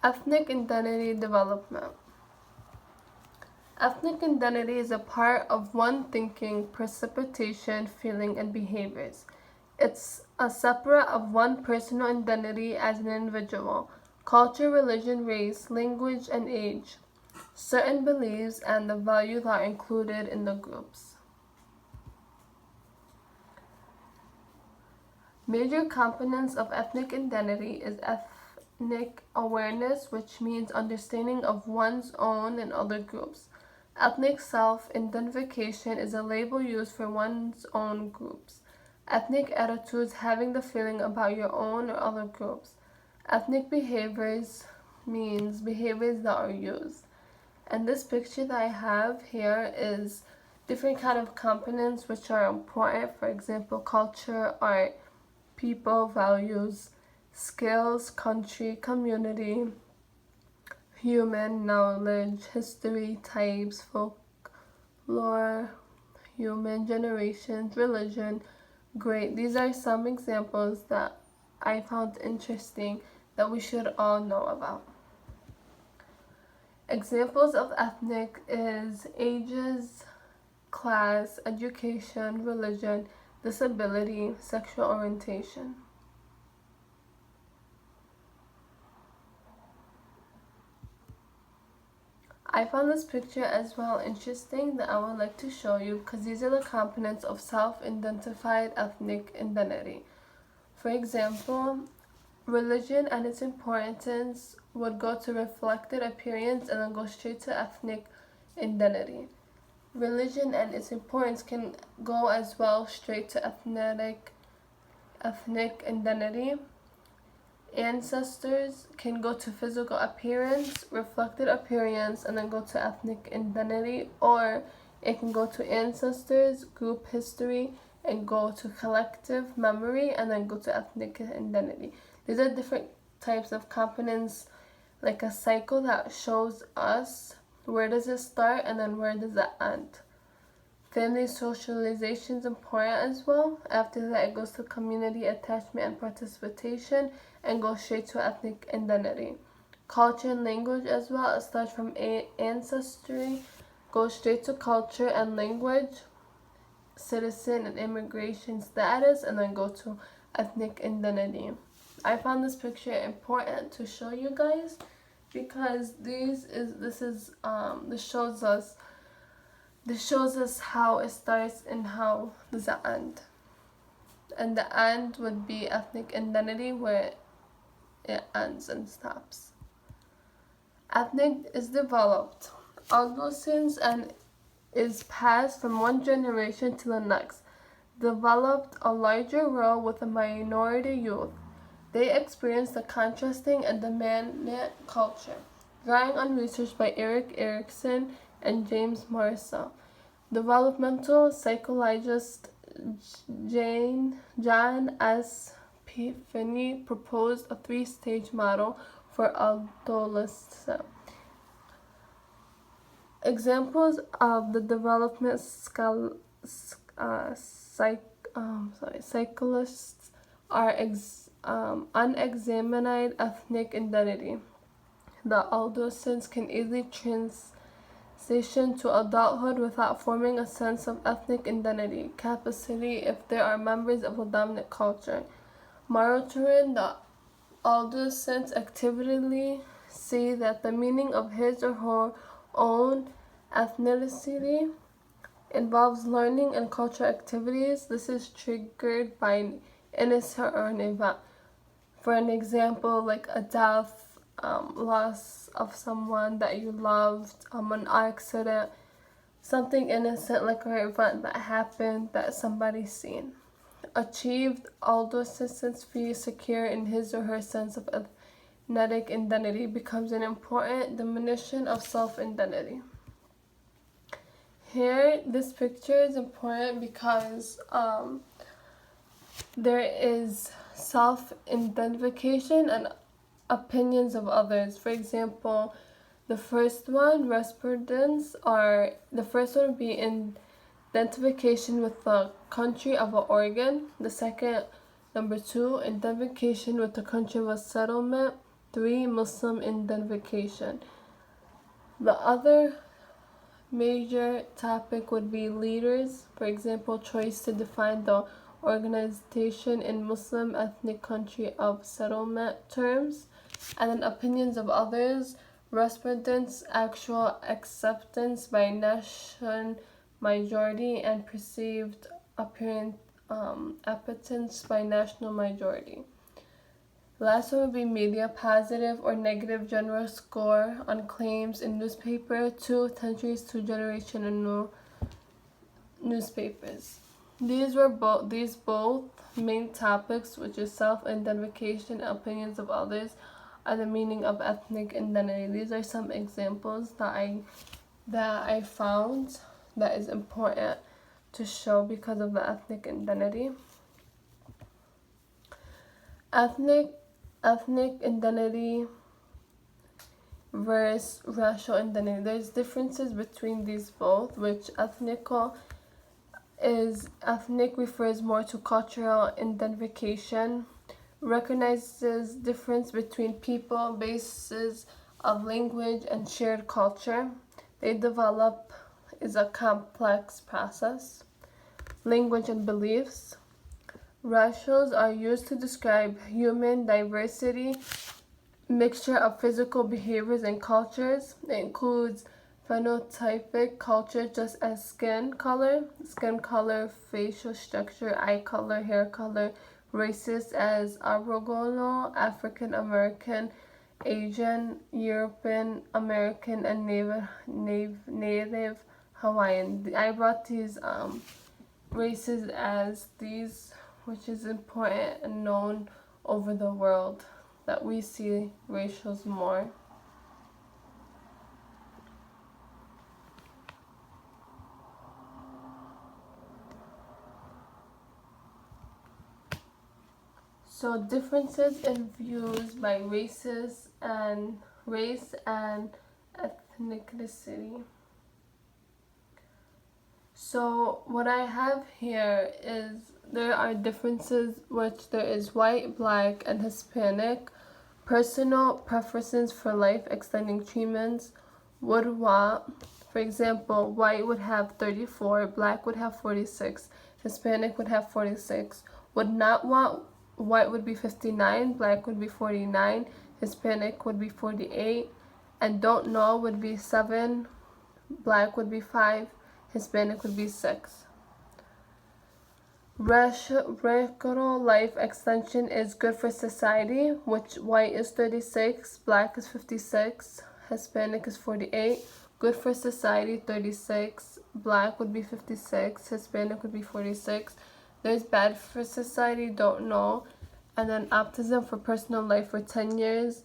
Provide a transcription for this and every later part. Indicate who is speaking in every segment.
Speaker 1: Ethnic identity development. Ethnic identity is a part of one thinking, precipitation, feeling, and behaviors. It's a separate of one personal identity as an individual, culture, religion, race, language, and age, certain beliefs, and the values are included in the groups. Major components of ethnic identity is ethnic awareness, which means understanding of one's own and other groups. Ethnic self-identification is a label used for one's own groups. Ethnic attitudes, having the feeling about your own or other groups. Ethnic behaviors means behaviors that are used. And this picture that I have here is different kind of components which are important. For example, culture, art, people, values, skills, country, community, human, knowledge, history, types, folklore, human, generations, religion. Great. These are some examples that I found interesting that we should all know about. Examples of ethnic is ages, class, education, religion, disability, sexual orientation. I found this picture as well interesting that I would like to show you because these are the components of self-identified ethnic identity. For example, religion and its importance would go to reflected appearance and then go straight to ethnic identity. Religion and its importance can go as well straight to ethnic identity. Ancestors can go to physical appearance, reflected appearance, and then go to ethnic identity, or it can go to ancestors, group history, and go to collective memory, and then go to ethnic identity. These are different types of components, like a cycle that shows us where does it start and then where does it end. Family socialization is important as well. After that, it goes to community attachment and participation and goes straight to ethnic identity. Culture and language as well. It starts from ancestry, goes straight to culture and language, citizen and immigration status, and then go to ethnic identity. I found this picture important to show you guys because this shows us how it starts and how does it end. And the end would be ethnic identity where it ends and stops. Ethnic is developed, adolescence, and is passed from one generation to the next. Developed a larger role with a minority youth. They experience the contrasting and dominant culture. Drawing on research by Erik Erikson and James Marshall. Developmental psychologist John S. Finney proposed a three-stage model for adolescence. Examples of the development psychologists are unexamined ethnic identity. The adolescents can easily transition to adulthood without forming a sense of ethnic identity capacity if they are members of a dominant culture. Monitoring the adolescents actively see that the meaning of his or her own ethnicity involves learning and cultural activities. This is triggered by an innocent or an event. For an example, like a death, loss of someone that you loved, an accident, something innocent like an event that happened that somebody's seen. Achieved adolescence feels secure in his or her sense of ethnic identity becomes an important diminution of self-identity. Here, this picture is important because there is self-identification and opinions of others. For example, the first one, respondents, are the first one would be identification with the country of an origin. The second, number two, identification with the country of a settlement. 3. Muslim identification. The other major topic would be leaders, for example, choice to define the organization in Muslim ethnic country of settlement terms, and then opinions of others, respondents, actual acceptance by nation majority, and perceived apparent appetence by national majority. Last one would be media, positive or negative general score on claims in newspaper, 2 centuries, 2 generation in new newspapers. These both main topics, which is self-identification and opinions of others, are the meaning of ethnic identity. These are some examples that I found that is important to show because of the ethnic identity. Ethnic identity versus racial identity. There's differences between these both, which ethnic refers more to cultural identification, recognizes difference between people, basis of language and shared culture. They develop is a complex process. Language and beliefs. Racials are used to describe human diversity, mixture of physical behaviors and cultures. It includes phenotypic culture, just as skin color, facial structure, eye color, hair color. Races as Aboriginal, African American, Asian, European American, and Native Hawaiian. I brought these races as these, which is important and known over the world, that we see racials more. So differences in views by race and ethnicity. So what I have here is there are differences, which there is white, black, and Hispanic. Personal preferences for life extending treatments would want, for example, white would have 34, black would have 46, Hispanic would have 46. Would not want, white would be 59, black would be 49, Hispanic would be 48, and don't know would be 7, black would be 5, Hispanic would be 6. Racial life extension is good for society, which white is 36, black is 56, Hispanic is 48. Good for society, 36, black would be 56, Hispanic would be 46. There's bad for society, don't know. And then optimism for personal life for 10 years.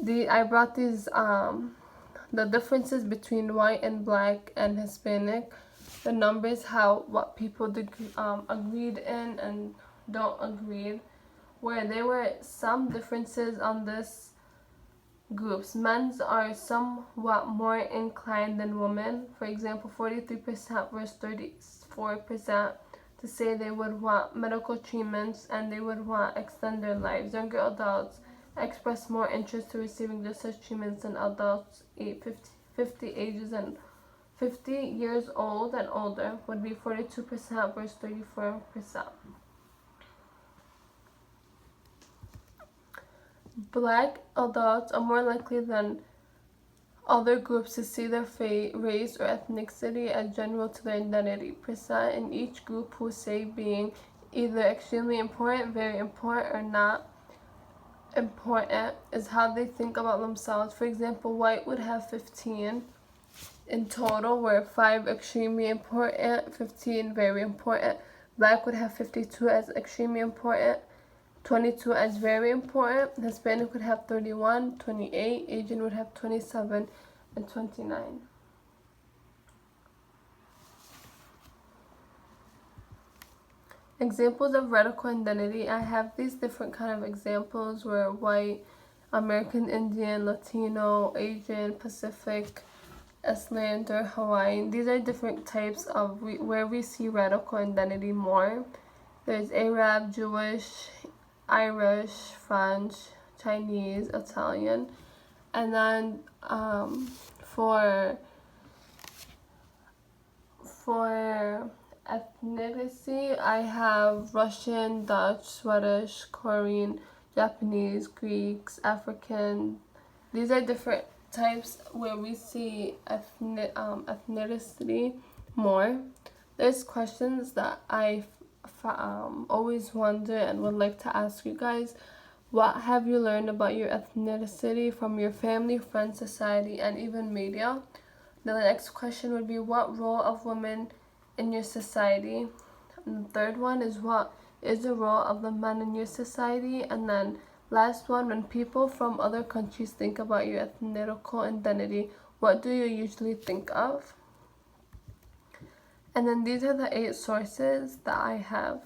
Speaker 1: I brought these, the differences between white and black and Hispanic. The numbers, what people agreed in and don't agree, where there were some differences on this groups. Men's are somewhat more inclined than women. For example, 43% versus 34% to say they would want medical treatments and they would want extend their lives. Younger adults express more interest to receiving just such treatments than adults 50 years old and older, would be 42% versus 34%. Black adults are more likely than other groups to see their race or ethnicity as general to their identity. Percent in each group who say being either extremely important, very important, or not important is how they think about themselves. For example, white would have 15 in total, where 5 extremely important, 15 very important. Black would have 52 as extremely important, 22 as very important. Hispanic would have 31, 28. Asian would have 27 and 29. Examples of radical identity. I have these different kind of examples where white, American Indian, Latino, Asian, Pacific, Islander, Hawaiian. These are different types of where we see radical identity more. There's Arab, Jewish, Irish, French, Chinese, Italian. And then for ethnicity, I have Russian, Dutch, Swedish, Korean, Japanese, Greeks, African. These are different types where we see ethnicity more. There's questions that I always wonder and would like to ask you guys. What have you learned about your ethnicity from your family, friends, society, and even media? The next question would be, what role of women in your society? And the third one is, what is the role of the men in your society? And then last one, when people from other countries think about your ethnical identity, what do you usually think of? And then these are the 8 sources that I have.